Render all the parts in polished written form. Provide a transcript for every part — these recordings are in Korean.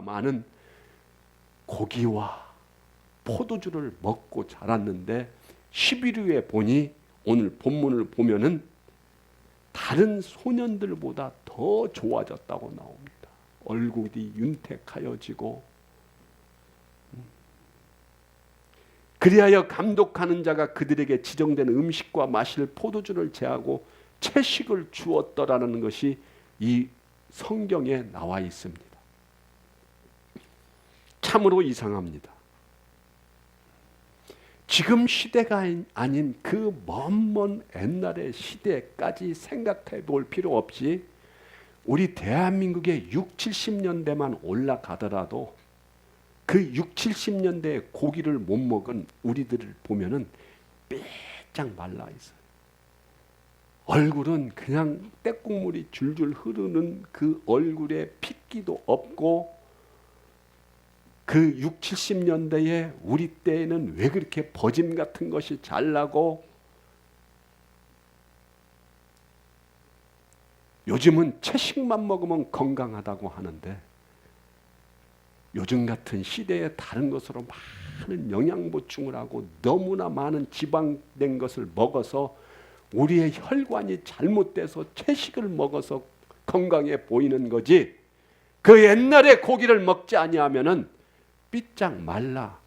많은 고기와 포도주를 먹고 자랐는데 10일 후에 보니 오늘 본문을 보면은 다른 소년들보다 더 좋아졌다고 나옵니다. 얼굴이 윤택하여지고, 그리하여 감독하는 자가 그들에게 지정된 음식과 마실 포도주를 제하고 채식을 주었더라는 것이 이 성경에 나와 있습니다. 참으로 이상합니다. 지금 시대가 아닌 그 먼 옛날의 시대까지 생각해 볼 필요 없이 우리 대한민국의 6, 70년대만 올라가더라도 그 6, 70년대의 고기를 못 먹은 우리들을 보면은 빼짝 말라 있어요. 얼굴은 그냥 떼국물이 줄줄 흐르는 그 얼굴에 핏기도 없고, 그 6, 70년대에 우리 때에는 왜 그렇게 버짐 같은 것이 잘 나고, 요즘은 채식만 먹으면 건강하다고 하는데 요즘 같은 시대에 다른 것으로 많은 영양 보충을 하고 너무나 많은 지방된 것을 먹어서 우리의 혈관이 잘못돼서 채식을 먹어서 건강해 보이는 거지, 그 옛날에 고기를 먹지 아니하면은 삐짝 말라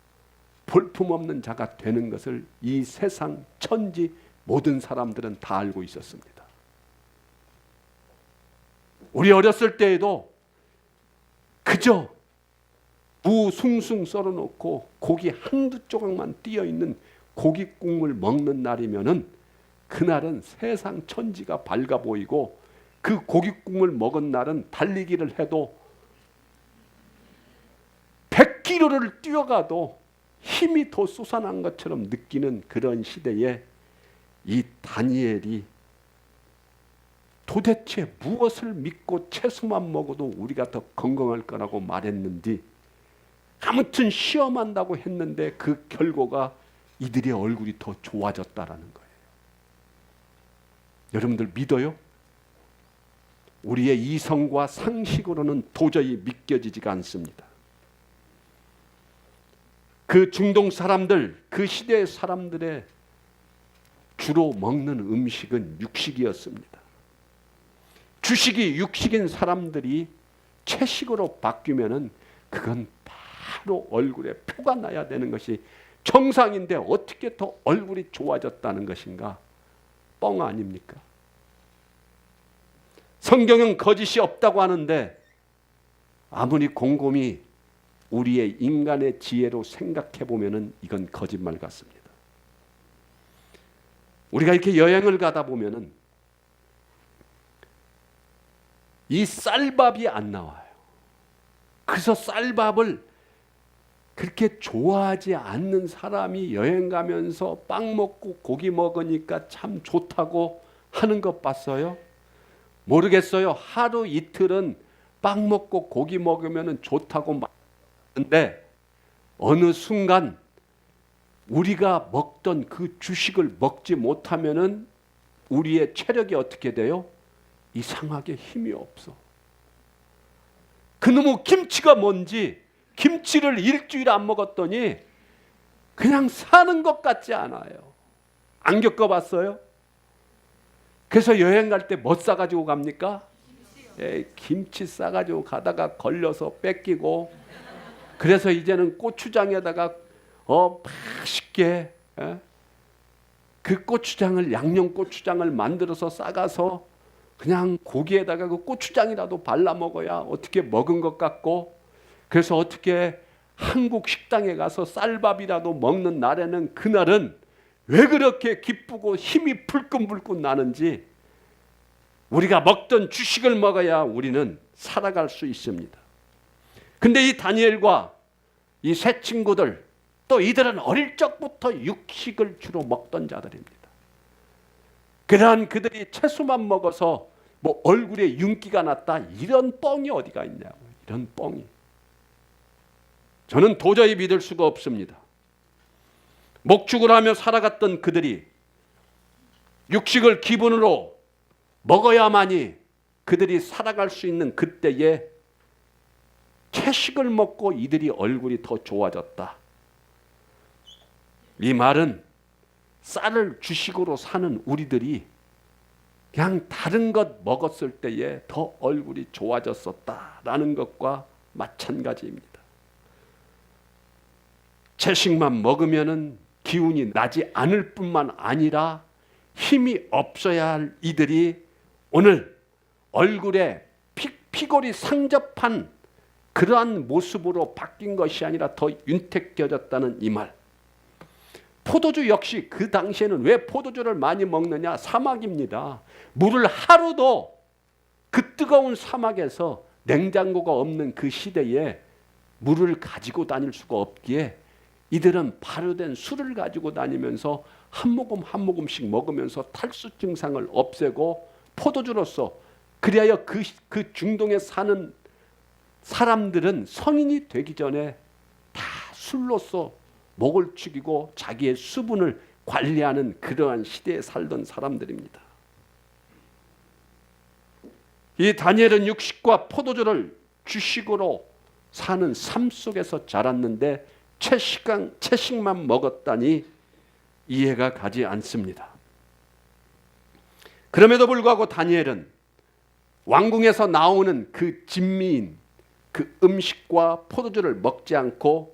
볼품없는 자가 되는 것을 이 세상 천지 모든 사람들은 다 알고 있었습니다. 우리 어렸을 때에도 그저 무 숭숭 썰어놓고 고기 한두 조각만 띄어있는 고기 국물 먹는 날이면은 그날은 세상 천지가 밝아 보이고, 그 고기 국물 먹은 날은 달리기를 해도 100km를 뛰어가도 힘이 더 솟아난 것처럼 느끼는 그런 시대에 이 다니엘이 도대체 무엇을 믿고 채소만 먹어도 우리가 더 건강할 거라고 말했는지, 아무튼 시험한다고 했는데 그 결과가 이들의 얼굴이 더 좋아졌다라는 거예요. 여러분들 믿어요? 우리의 이성과 상식으로는 도저히 믿겨지지가 않습니다. 그 중동 사람들, 그 시대의 사람들의 주로 먹는 음식은 육식이었습니다. 주식이 육식인 사람들이 채식으로 바뀌면은 그건 바로 얼굴에 표가 나야 되는 것이 정상인데 어떻게 더 얼굴이 좋아졌다는 것인가? 뻥 아닙니까? 성경은 거짓이 없다고 하는데 아무리 곰곰이 우리의 인간의 지혜로 생각해 보면은 이건 거짓말 같습니다. 우리가 이렇게 여행을 가다 보면은 이 쌀밥이 안 나와요. 그래서 쌀밥을 그렇게 좋아하지 않는 사람이 여행 가면서 빵 먹고 고기 먹으니까 참 좋다고 하는 것 봤어요? 모르겠어요. 하루 이틀은 빵 먹고 고기 먹으면 좋다고 말하는데 어느 순간 우리가 먹던 그 주식을 먹지 못하면은 우리의 체력이 어떻게 돼요? 이상하게 힘이 없어. 그놈의 김치가 뭔지, 김치를 일주일 안 먹었더니 그냥 사는 것 같지 않아요. 안 겪어봤어요? 그래서 여행 갈 때 뭐 싸가지고 갑니까? 김치 싸가지고 가다가 걸려서 뺏기고, 그래서 이제는 고추장에다가 맛있게 그 고추장을, 양념 고추장을 만들어서 싸가서 그냥 고기에다가 그 고추장이라도 발라 먹어야 어떻게 먹은 것 같고, 그래서 어떻게 한국 식당에 가서 쌀밥이라도 먹는 날에는 그날은 왜 그렇게 기쁘고 힘이 불끈불끈 나는지, 우리가 먹던 주식을 먹어야 우리는 살아갈 수 있습니다. 근데 이 다니엘과 이 세 친구들, 또 이들은 어릴 적부터 육식을 주로 먹던 자들입니다. 그러한 그들이 채소만 먹어서 뭐 얼굴에 윤기가 났다, 이런 뻥이 어디가 있냐고, 이런 뻥이. 저는 도저히 믿을 수가 없습니다. 목축을 하며 살아갔던 그들이 육식을 기본으로 먹어야만이 그들이 살아갈 수 있는 그때에 채식을 먹고 이들이 얼굴이 더 좋아졌다. 이 말은 쌀을 주식으로 사는 우리들이 그냥 다른 것 먹었을 때에 더 얼굴이 좋아졌었다라는 것과 마찬가지입니다. 채식만 먹으면은 기운이 나지 않을 뿐만 아니라 힘이 없어야 할 이들이 오늘 얼굴에 피골이 상접한 그러한 모습으로 바뀐 것이 아니라 더 윤택해졌다는 이 말. 포도주 역시 그 당시에는 왜 포도주를 많이 먹느냐? 사막입니다. 물을 하루도 그 뜨거운 사막에서 냉장고가 없는 그 시대에 물을 가지고 다닐 수가 없기에 이들은 발효된 술을 가지고 다니면서 한 모금 한 모금씩 먹으면서 탈수 증상을 없애고 포도주로서 그리하여 그 중동에 사는 사람들은 성인이 되기 전에 다 술로서 목을 축이고 자기의 수분을 관리하는 그러한 시대에 살던 사람들입니다. 이 다니엘은 육식과 포도주를 주식으로 사는 삶 속에서 자랐는데 채식만 먹었다니 이해가 가지 않습니다. 그럼에도 불구하고 다니엘은 왕궁에서 나오는 그 진미인 그 음식과 포도주를 먹지 않고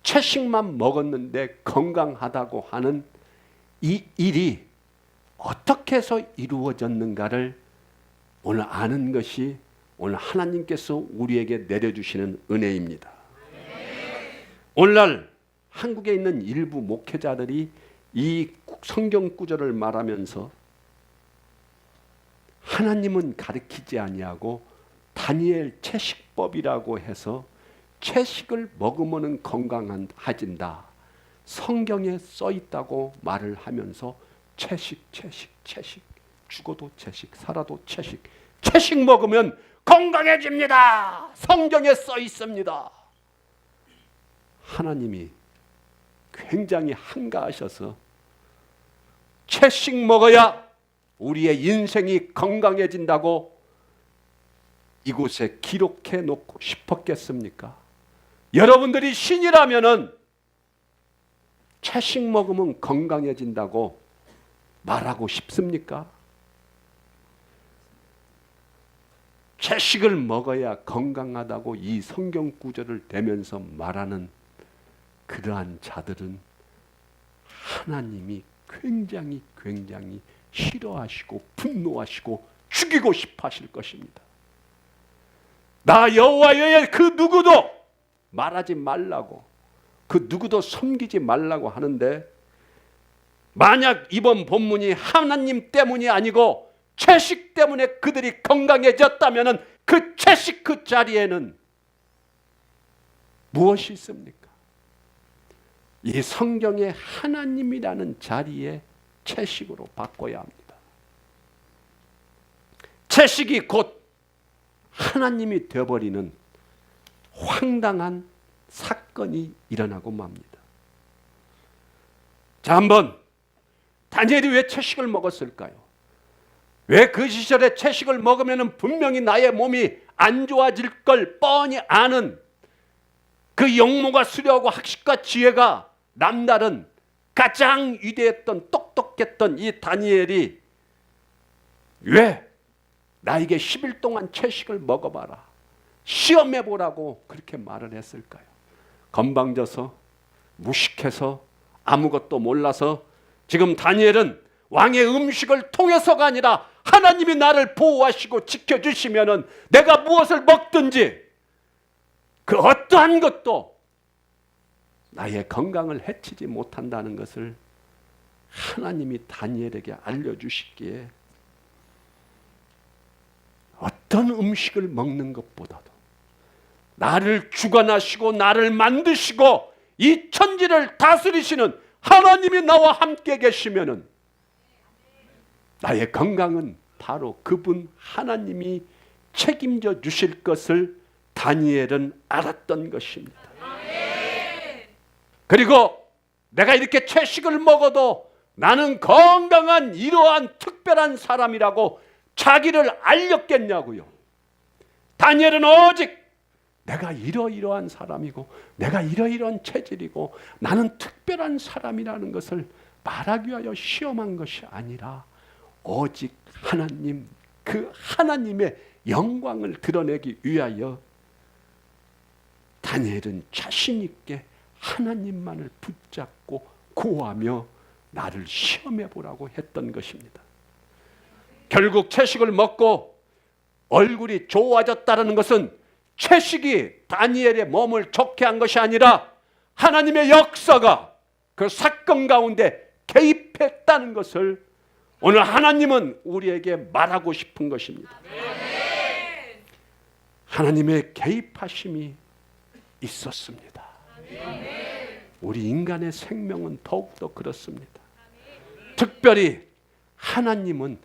채식만 먹었는데 건강하다고 하는 이 일이 어떻게 해서 이루어졌는가를 오늘 아는 것이 오늘 하나님께서 우리에게 내려주시는 은혜입니다. 오늘날 한국에 있는 일부 목회자들이 이 성경 구절을 말하면서 하나님은 가르치지 아니하고 다니엘 채식법이라고 해서 채식을 먹으면 건강해진다. 성경에 써 있다고 말을 하면서 채식 죽어도 채식 살아도 채식 먹으면 건강해집니다. 성경에 써 있습니다. 하나님이 굉장히 한가하셔서 채식 먹어야 우리의 인생이 건강해진다고 이곳에 기록해 놓고 싶었겠습니까? 여러분들이 신이라면은 채식 먹으면 건강해진다고 말하고 싶습니까? 채식을 먹어야 건강하다고 이 성경 구절을 대면서 말하는 그러한 자들은 하나님이 굉장히 싫어하시고 분노하시고 죽이고 싶어 하실 것입니다. 나 여호와의 그 누구도 말하지 말라고, 그 누구도 섬기지 말라고 하는데, 만약 이번 본문이 하나님 때문이 아니고 채식 때문에 그들이 건강해졌다면 그 채식 그 자리에는 무엇이 있습니까? 이 성경의 하나님이라는 자리에 채식으로 바꿔야 합니다. 채식이 곧 하나님이 되어버리는 황당한 사건이 일어나고 맙니다. 자, 한번 다니엘이 왜 채식을 먹었을까요? 왜 그 시절에 채식을 먹으면 분명히 나의 몸이 안 좋아질 걸 뻔히 아는 그 용모가 수려하고 학식과 지혜가 남다른 가장 위대했던 똑똑했던 이 다니엘이 왜 나에게 10일 동안 채식을 먹어봐라, 시험해보라고 그렇게 말을 했을까요? 건방져서, 무식해서, 아무것도 몰라서. 지금 다니엘은 왕의 음식을 통해서가 아니라 하나님이 나를 보호하시고 지켜주시면은 내가 무엇을 먹든지 그 어떠한 것도 나의 건강을 해치지 못한다는 것을 하나님이 다니엘에게 알려주시기에 어떤 음식을 먹는 것보다도 나를 주관하시고 나를 만드시고 이 천지를 다스리시는 하나님이 나와 함께 계시면은 나의 건강은 바로 그분 하나님이 책임져 주실 것을 다니엘은 알았던 것입니다. 그리고 내가 이렇게 채식을 먹어도 나는 건강한 이러한 특별한 사람이라고 자기를 알렸겠냐고요. 다니엘은 오직 내가 이러이러한 사람이고 내가 이러이러한 체질이고 나는 특별한 사람이라는 것을 말하기 위하여 시험한 것이 아니라 오직 하나님, 그 하나님의 영광을 드러내기 위하여 다니엘은 자신 있게 하나님만을 붙잡고 구하며 나를 시험해 보라고 했던 것입니다. 결국 채식을 먹고 얼굴이 좋아졌다는 것은 채식이 다니엘의 몸을 좋게 한 것이 아니라 하나님의 역사가 그 사건 가운데 개입했다는 것을 오늘 하나님은 우리에게 말하고 싶은 것입니다. 하나님의 개입하심이 있었습니다. 우리 인간의 생명은 더욱더 그렇습니다. 특별히 하나님은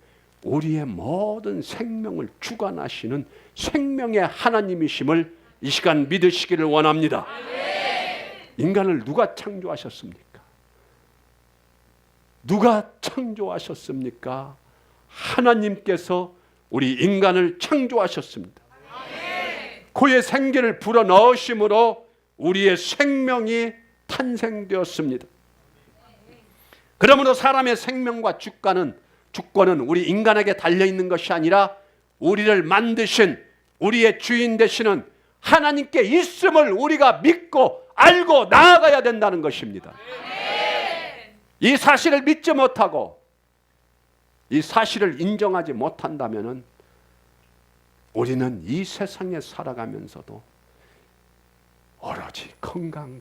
우리의 모든 생명을 주관하시는 생명의 하나님이심을 이 시간 믿으시기를 원합니다. 인간을 누가 창조하셨습니까? 누가 창조하셨습니까? 하나님께서 우리 인간을 창조하셨습니다. 그의 생기를 불어넣으심으로 우리의 생명이 탄생되었습니다. 그러므로 사람의 생명과 주권은 우리 인간에게 달려있는 것이 아니라 우리를 만드신 우리의 주인 되시는 하나님께 있음을 우리가 믿고 알고 나아가야 된다는 것입니다. 이 사실을 믿지 못하고 이 사실을 인정하지 못한다면 우리는 이 세상에 살아가면서도 오로지 건강,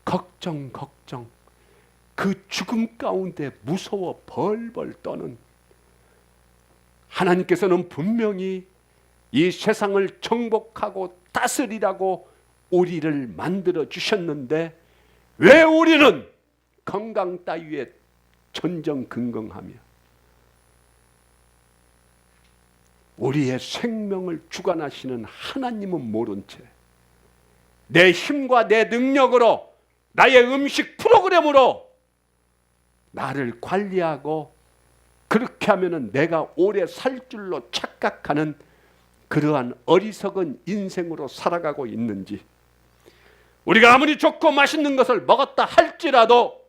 걱정, 그 죽음 가운데 무서워 벌벌 떠는, 하나님께서는 분명히 이 세상을 정복하고 다스리라고 우리를 만들어 주셨는데 왜 우리는 건강 따위에 전전긍긍하며 우리의 생명을 주관하시는 하나님은 모른 채 내 힘과 내 능력으로 나의 음식 프로그램으로 나를 관리하고 그렇게 하면은 내가 오래 살 줄로 착각하는 그러한 어리석은 인생으로 살아가고 있는지, 우리가 아무리 좋고 맛있는 것을 먹었다 할지라도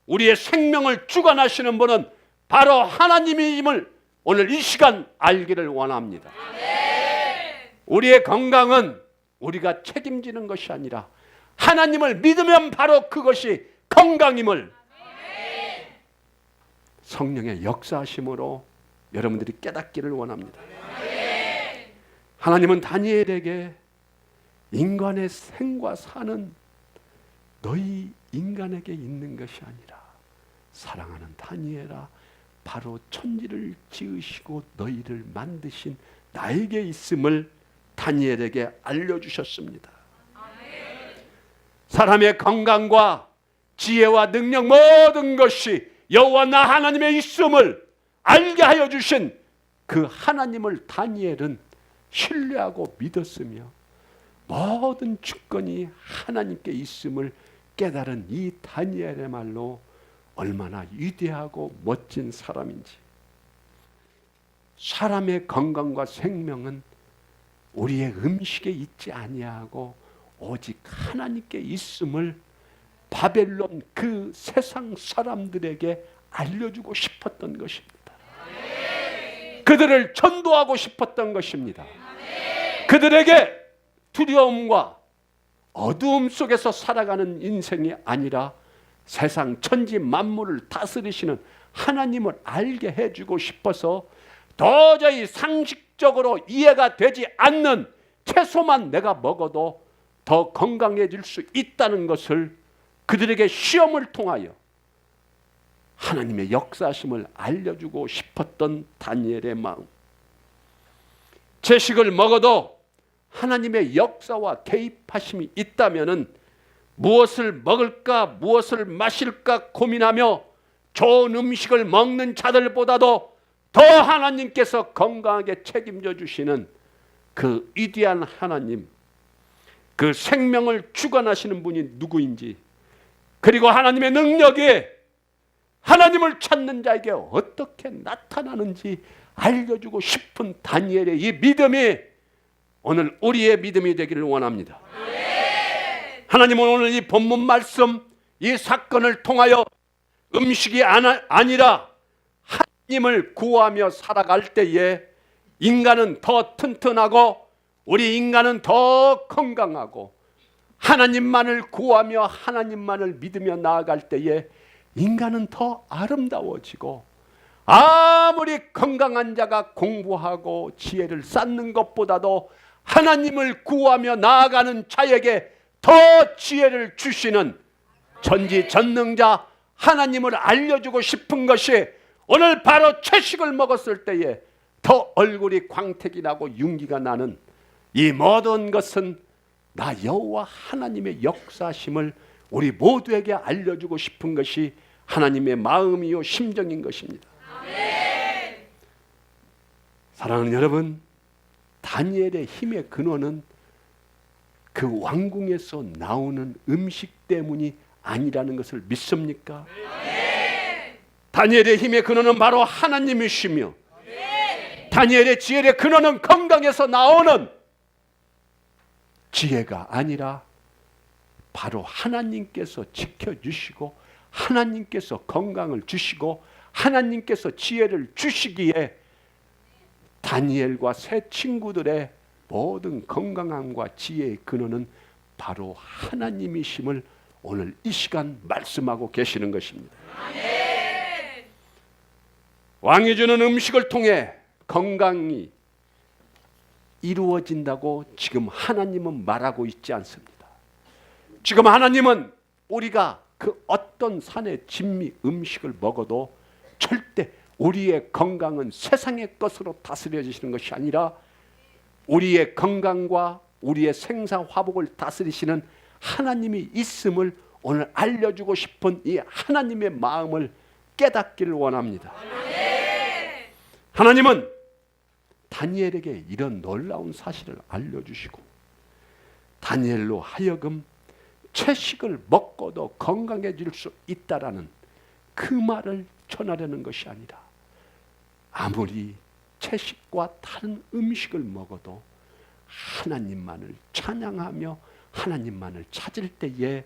우리의 생명을 주관하시는 분은 바로 하나님임을 오늘 이 시간 알기를 원합니다. 우리의 건강은 우리가 책임지는 것이 아니라 하나님을 믿으면 바로 그것이 건강임을 성령의 역사하심으로 여러분들이 깨닫기를 원합니다. 하나님은 다니엘에게 인간의 생과 사는 너희 인간에게 있는 것이 아니라 사랑하는 다니엘아, 바로 천지를 지으시고 너희를 만드신 나에게 있음을 다니엘에게 알려주셨습니다. 사람의 건강과 지혜와 능력 모든 것이 여호와 나 하나님의 있음을 알게 하여 주신 그 하나님을 다니엘은 신뢰하고 믿었으며 모든 주권이 하나님께 있음을 깨달은 이 다니엘의 말로 얼마나 위대하고 멋진 사람인지. 사람의 건강과 생명은 우리의 음식에 있지 아니하고 오직 하나님께 있음을 바벨론 그 세상 사람들에게 알려주고 싶었던 것입니다. 그들을 전도하고 싶었던 것입니다. 그들에게 두려움과 어두움 속에서 살아가는 인생이 아니라 세상 천지 만물을 다스리시는 하나님을 알게 해주고 싶어서 도저히 상식적으로 이해가 되지 않는 채소만 내가 먹어도 더 건강해질 수 있다는 것을 그들에게 시험을 통하여 하나님의 역사심을 알려주고 싶었던 다니엘의 마음. 채식을 먹어도 하나님의 역사와 개입하심이 있다면 무엇을 먹을까 무엇을 마실까 고민하며 좋은 음식을 먹는 자들보다도 더 하나님께서 건강하게 책임져 주시는 그 위대한 하나님, 그 생명을 주관하시는 분이 누구인지, 그리고 하나님의 능력이 하나님을 찾는 자에게 어떻게 나타나는지 알려주고 싶은 다니엘의 이 믿음이 오늘 우리의 믿음이 되기를 원합니다. 하나님은 오늘 이 본문 말씀, 이 사건을 통하여 음식이 아니라 하나님을 구하며 살아갈 때에 인간은 더 튼튼하고 우리 인간은 더 건강하고 하나님만을 구하며 하나님만을 믿으며 나아갈 때에 인간은 더 아름다워지고 아무리 건강한 자가 공부하고 지혜를 쌓는 것보다도 하나님을 구하며 나아가는 자에게 더 지혜를 주시는 전지전능자 하나님을 알려주고 싶은 것이 오늘 바로 채식을 먹었을 때에 더 얼굴이 광택이 나고 윤기가 나는 이 모든 것은 나 여호와 하나님의 역사심을 우리 모두에게 알려주고 싶은 것이 하나님의 마음이요 심정인 것입니다. 아멘. 사랑하는 여러분, 다니엘의 힘의 근원은 그 왕궁에서 나오는 음식 때문이 아니라는 것을 믿습니까? 아멘. 다니엘의 힘의 근원은 바로 하나님이시며 아멘. 다니엘의 지혜의 근원은 건강에서 나오는 지혜가 아니라 바로 하나님께서 지켜주시고 하나님께서 건강을 주시고 하나님께서 지혜를 주시기에 다니엘과 세 친구들의 모든 건강함과 지혜의 근원은 바로 하나님이심을 오늘 이 시간 말씀하고 계시는 것입니다. 아멘. 왕이 주는 음식을 통해 건강이 이루어진다고 지금 하나님은 말하고 있지 않습니다. 지금 하나님은 우리가 그 어떤 산의 진미 음식을 먹어도 절대 우리의 건강은 세상의 것으로 다스려지시는 것이 아니라 우리의 건강과 우리의 생사화복을 다스리시는 하나님이 있음을 오늘 알려주고 싶은 이 하나님의 마음을 깨닫기를 원합니다. 하나님은 다니엘에게 이런 놀라운 사실을 알려주시고 다니엘로 하여금 채식을 먹고도 건강해질 수 있다라는 그 말을 전하려는 것이 아니라 아무리 채식과 다른 음식을 먹어도 하나님만을 찬양하며 하나님만을 찾을 때에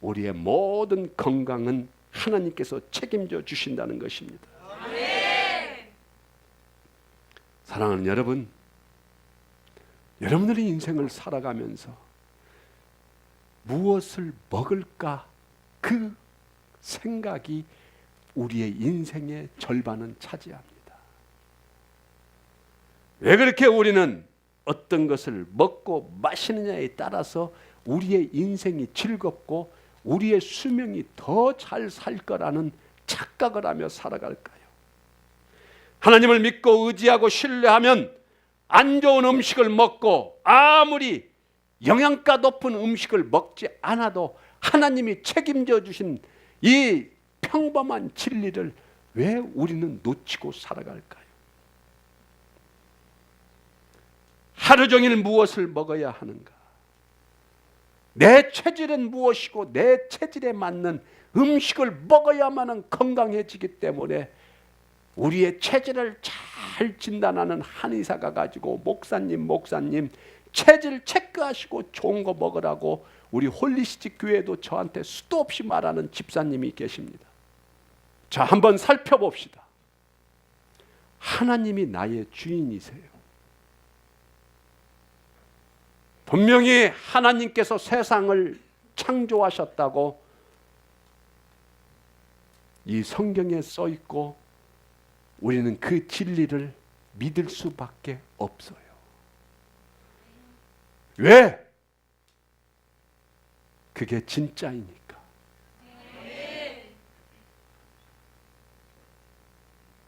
우리의 모든 건강은 하나님께서 책임져 주신다는 것입니다. 아멘. 사랑하는 여러분, 여러분들의 인생을 살아가면서 무엇을 먹을까 그 생각이 우리의 인생의 절반은 차지합니다. 왜 그렇게 우리는 어떤 것을 먹고 마시느냐에 따라서 우리의 인생이 즐겁고 우리의 수명이 더 잘 살 거라는 착각을 하며 살아갈까요? 하나님을 믿고 의지하고 신뢰하면 안 좋은 음식을 먹고 아무리 영양가 높은 음식을 먹지 않아도 하나님이 책임져 주신 이 평범한 진리를 왜 우리는 놓치고 살아갈까요? 하루 종일 무엇을 먹어야 하는가? 내 체질은 무엇이고 내 체질에 맞는 음식을 먹어야만 건강해지기 때문에 우리의 체질을 잘 진단하는 한의사가 가지고 목사님 체질 체크하시고 좋은 거 먹으라고 우리 홀리스틱 교회도 저한테 수도 없이 말하는 집사님이 계십니다. 자, 한번 살펴봅시다. 하나님이 나의 주인이세요. 분명히 하나님께서 세상을 창조하셨다고 이 성경에 써 있고 우리는 그 진리를 믿을 수밖에 없어요. 왜? 그게 진짜이니까.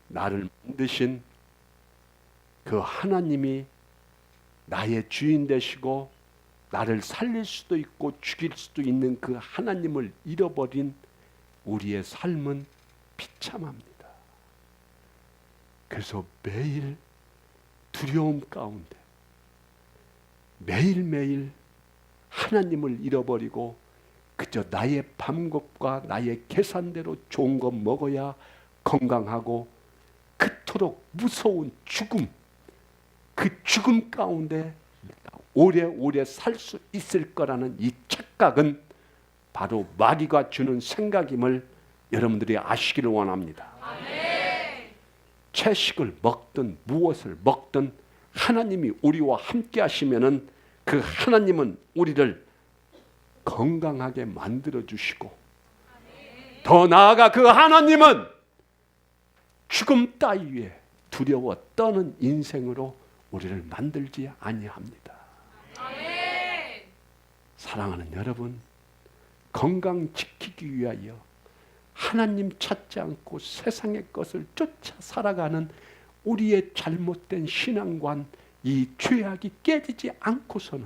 나를 만드신 그 하나님이 나의 주인 되시고 나를 살릴 수도 있고 죽일 수도 있는 그 하나님을 잃어버린 우리의 삶은 비참합니다. 그래서 매일 두려움 가운데 매일매일 하나님을 잃어버리고 그저 나의 방법과 나의 계산대로 좋은 거 먹어야 건강하고 그토록 무서운 죽음, 그 죽음 가운데 오래오래 살 수 있을 거라는 이 착각은 바로 마귀가 주는 생각임을 여러분들이 아시기를 원합니다. 채식을 먹든 무엇을 먹든 하나님이 우리와 함께 하시면은 그 하나님은 우리를 건강하게 만들어 주시고, 더 나아가 그 하나님은 죽음 따위에 두려워 떠는 인생으로 우리를 만들지 아니합니다. 사랑하는 여러분, 건강 지키기 위하여 하나님 찾지 않고 세상의 것을 쫓아 살아가는 우리의 잘못된 신앙관, 이 죄악이 깨지지 않고서는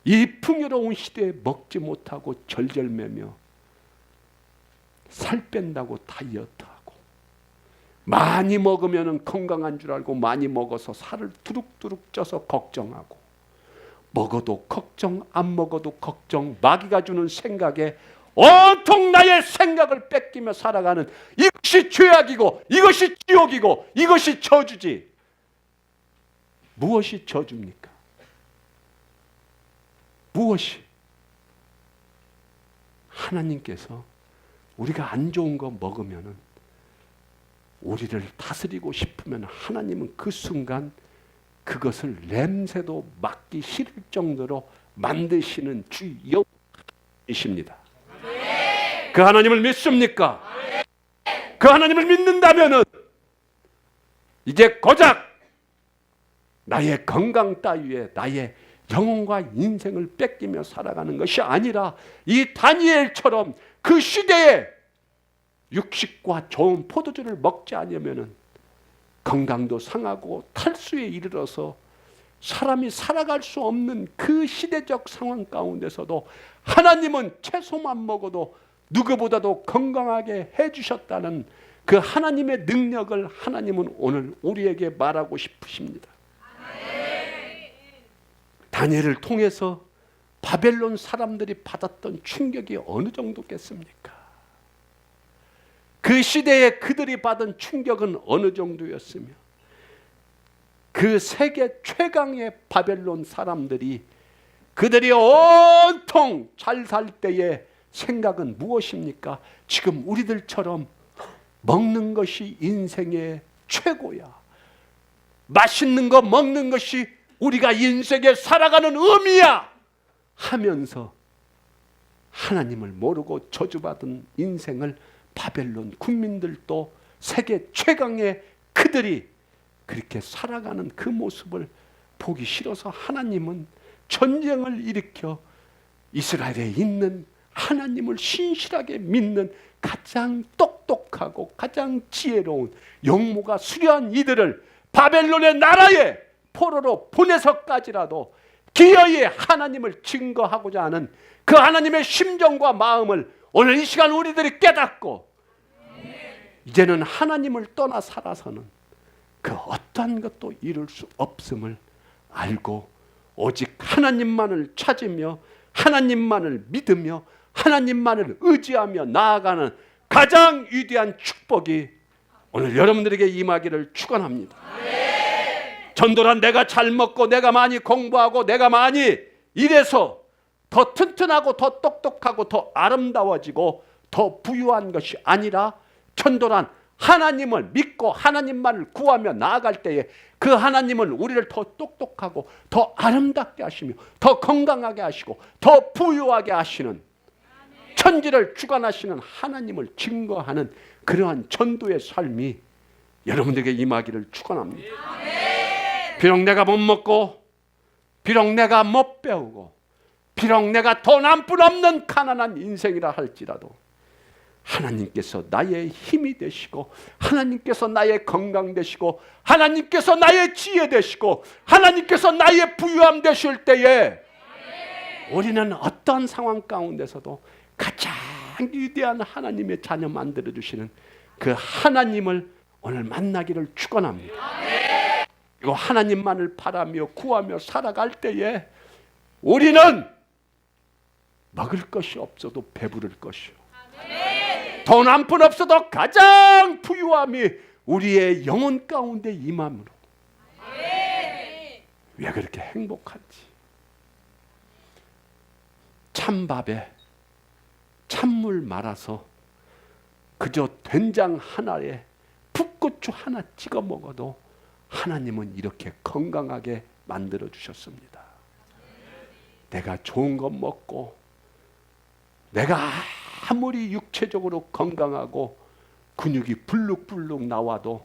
이 풍요로운 시대에 먹지 못하고 절절매며 살 뺀다고 다이어트하고, 많이 먹으면 건강한 줄 알고 많이 먹어서 살을 두룩두룩 쪄서 걱정하고, 먹어도 걱정 안 먹어도 걱정, 마귀가 주는 생각에 온통 나의 생각을 뺏기며 살아가는, 이것이 죄악이고 이것이 지옥이고 이것이 저주지. 무엇이 저주입니까? 무엇이? 하나님께서 우리가 안 좋은 거 먹으면은, 우리를 다스리고 싶으면 하나님은 그 순간 그것을 냄새도 맡기 싫을 정도로 만드시는 주 여호와이십니다. 그 하나님을 믿습니까? 그 하나님을 믿는다면은 이제 고작 나의 건강 따위에 나의 영혼과 인생을 뺏기며 살아가는 것이 아니라, 이 다니엘처럼 그 시대에 육식과 좋은 포도주를 먹지 않으면은 건강도 상하고 탈수에 이르러서 사람이 살아갈 수 없는 그 시대적 상황 가운데서도 하나님은 채소만 먹어도 누구보다도 건강하게 해주셨다는 그 하나님의 능력을 하나님은 오늘 우리에게 말하고 싶으십니다. 다니엘을 통해서 바벨론 사람들이 받았던 충격이 어느 정도겠습니까? 그 시대에 그들이 받은 충격은 어느 정도였으며, 그 세계 최강의 바벨론 사람들이 그들이 온통 잘 살 때의 생각은 무엇입니까? 지금 우리들처럼 먹는 것이 인생의 최고야, 맛있는 거 먹는 것이 우리가 인생에 살아가는 의미야 하면서 하나님을 모르고 저주받은 인생을 바벨론 국민들도 세계 최강의 그들이 그렇게 살아가는 그 모습을 보기 싫어서 하나님은 전쟁을 일으켜 이스라엘에 있는 하나님을 신실하게 믿는 가장 똑똑하고 가장 지혜로운 용모가 수려한 이들을 바벨론의 나라에 포로로 보내서까지라도 기어이 하나님을 증거하고자 하는 그 하나님의 심정과 마음을 오늘 이 시간 우리들이 깨닫고, 이제는 하나님을 떠나 살아서는 그 어떠한 것도 이룰 수 없음을 알고 오직 하나님만을 찾으며 하나님만을 믿으며 하나님만을 의지하며 나아가는 가장 위대한 축복이 오늘 여러분들에게 임하기를 축원합니다. 전도란 내가 잘 먹고 내가 많이 공부하고 내가 많이 이래서 더 튼튼하고 더 똑똑하고 더 아름다워지고 더 부유한 것이 아니라, 전도란 하나님을 믿고 하나님만을 구하며 나아갈 때에 그 하나님은 우리를 더 똑똑하고 더 아름답게 하시며 더 건강하게 하시고 더 부유하게 하시는, 천지를 주관하시는 하나님을 증거하는 그러한 전도의 삶이 여러분들에게 임하기를 축원합니다. 비록 내가 못 먹고, 비록 내가 못 배우고, 비록 내가 돈 한 푼 없는 가난한 인생이라 할지라도 하나님께서 나의 힘이 되시고 하나님께서 나의 건강 되시고 하나님께서 나의 지혜 되시고 하나님께서 나의 부유함 되실 때에 우리는 어떤 상황 가운데서도 가장 위대한 하나님의 자녀 만들어주시는 그 하나님을 오늘 만나기를 축원합니다. 이거 하나님만을 바라며 구하며 살아갈 때에 우리는 먹을 것이 없어도 배부를 것이요, 돈 한 푼 없어도 가장 부유함이 우리의 영혼 가운데 임함으로, 왜 그렇게 행복한지. 찬밥에 찬물 말아서 그저 된장 하나에 풋고추 하나 찍어 먹어도 하나님은 이렇게 건강하게 만들어 주셨습니다. 내가 좋은 것 먹고 내가 아무리 육체적으로 건강하고 근육이 불룩불룩 나와도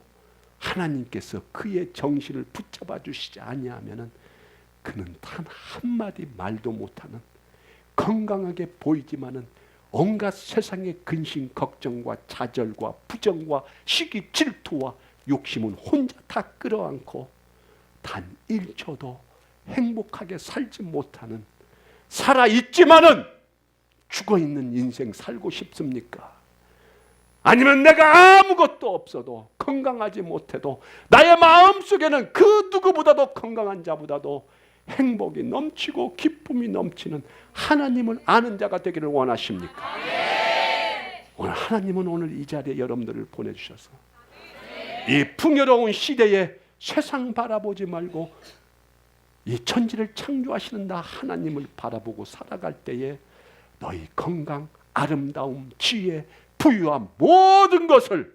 하나님께서 그의 정신을 붙잡아 주시지 아니하면은 그는 단 한마디 말도 못하는, 건강하게 보이지만은 온갖 세상의 근심 걱정과 좌절과 부정과 시기 질투와 욕심은 혼자 다 끌어안고 단 1초도 행복하게 살지 못하는, 살아있지만은 죽어있는 인생 살고 싶습니까? 아니면 내가 아무것도 없어도 건강하지 못해도 나의 마음속에는 그 누구보다도 건강한 자보다도 행복이 넘치고 기쁨이 넘치는 하나님을 아는 자가 되기를 원하십니까? 오늘 하나님은 오늘 이 자리에 여러분들을 보내주셔서 이 풍요로운 시대에 세상 바라보지 말고 이 천지를 창조하시는 나 하나님을 바라보고 살아갈 때에 너희 건강, 아름다움, 지혜, 부유와 모든 것을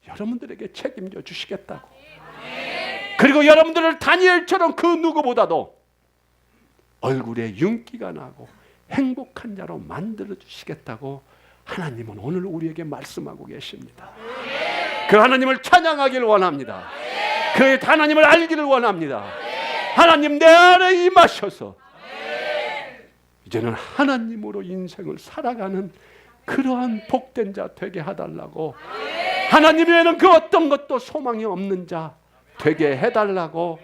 여러분들에게 책임져 주시겠다고. 그리고 여러분들을 다니엘처럼 그 누구보다도 얼굴에 윤기가 나고 행복한 자로 만들어 주시겠다고 하나님은 오늘 우리에게 말씀하고 계십니다. 그 하나님을 찬양하기를 원합니다. 그 하나님을 알기를 원합니다. 하나님 내 안에 임하셔서 이제는 하나님으로 인생을 살아가는 그러한 복된 자 되게 해달라고, 하나님 외에는 그 어떤 것도 소망이 없는 자 되게 해달라고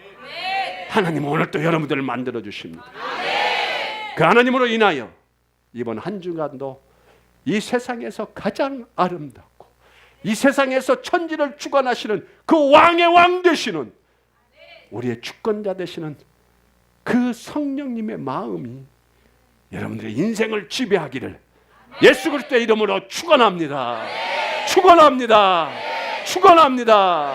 하나님 오늘 또 여러분들을 만들어 주십니다. 그 하나님으로 인하여 이번 한 주간도 이 세상에서 가장 아름답고 이 세상에서 천지를 주관하시는 그 왕의 왕 되시는 우리의 주권자 되시는 그 성령님의 마음이 여러분들의 인생을 지배하기를 예수 그리스도의 이름으로 축원합니다. 축원합니다. 축원합니다.